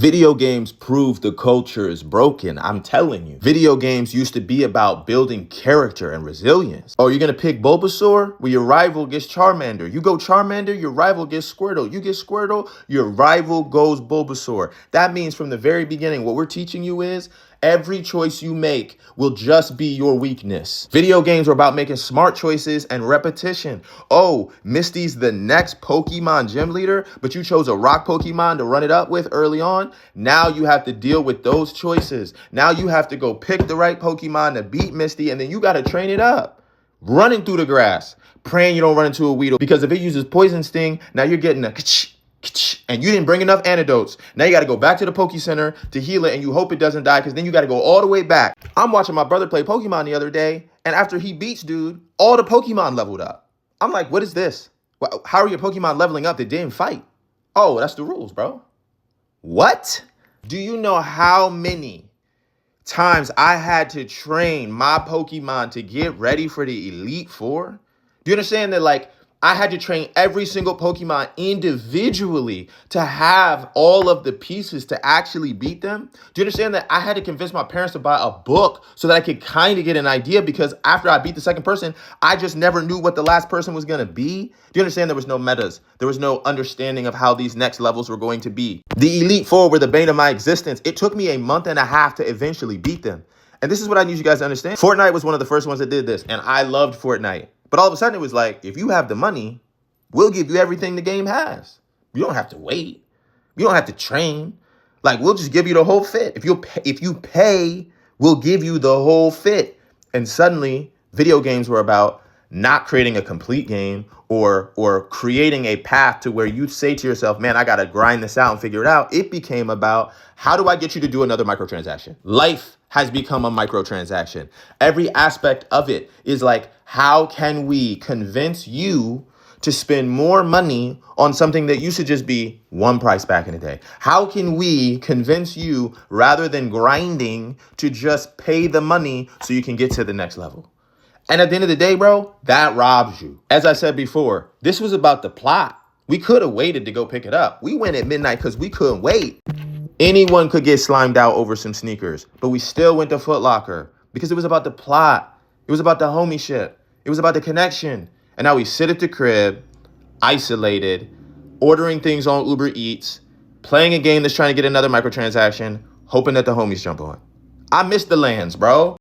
Video games prove the culture is broken. I'm telling you. Video games used to be about building character and resilience. Oh, you're going to pick Bulbasaur? Well, your rival gets Charmander. You go Charmander, your rival gets Squirtle. You get Squirtle, your rival goes Bulbasaur. That means from the very beginning, what we're teaching you is every choice you make will just be your weakness. Video games are about making smart choices and repetition. Oh, Misty's the next Pokemon gym leader, but you chose a rock Pokemon to run it up with early on. Now you have to deal with those choices. Now you have to go pick the right Pokemon to beat Misty, and then you got to train it up. Running through the grass, praying you don't run into a Weedle, because if it uses Poison Sting, now you're getting a and you didn't bring enough antidotes. Now you got to go back to the Poke Center to heal it, and you hope it doesn't die, because then you got to go all the way back. I'm watching my brother play Pokemon the other day, and after he beats dude, all the Pokemon leveled up. I'm like, what is this? How are your Pokemon leveling up that didn't fight? Oh, that's the rules, bro. What? Do you know how many times I had to train my Pokemon to get ready for the Elite Four? Do you understand that, like, I had to train every single Pokemon individually to have all of the pieces to actually beat them? Do you understand that I had to convince my parents to buy a book so that I could kind of get an idea? Because after I beat the second person, I just never knew what the last person was going to be. Do you understand there was no metas? There was no understanding of how these next levels were going to be. The Elite Four were the bane of my existence. It took me a month and a half to eventually beat them. And this is what I need you guys to understand. Fortnite was one of the first ones that did this, and I loved Fortnite. But all of a sudden, it was like, if you have the money, we'll give you everything the game has. You don't have to wait. You don't have to train. Like, we'll just give you the whole fit. If you pay, we'll give you the whole fit. And suddenly, video games were about not creating a complete game or creating a path to where you say to yourself, man, I got to grind this out and figure it out. It became about, how do I get you to do another microtransaction? Life has become a microtransaction. Every aspect of it is like, how can we convince you to spend more money on something that used to just be one price back in the day? How can we convince you, rather than grinding, to just pay the money so you can get to the next level? And at the end of the day, bro, that robs you. As I said before, this was about the plot. We could have waited to go pick it up. We went at midnight because we couldn't wait. Anyone could get slimed out over some sneakers, but we still went to Foot Locker because it was about the plot. It was about the homie shit. It was about the connection. And now we sit at the crib, isolated, ordering things on Uber Eats, playing a game that's trying to get another microtransaction, hoping that the homies jump on. I miss the lands, bro.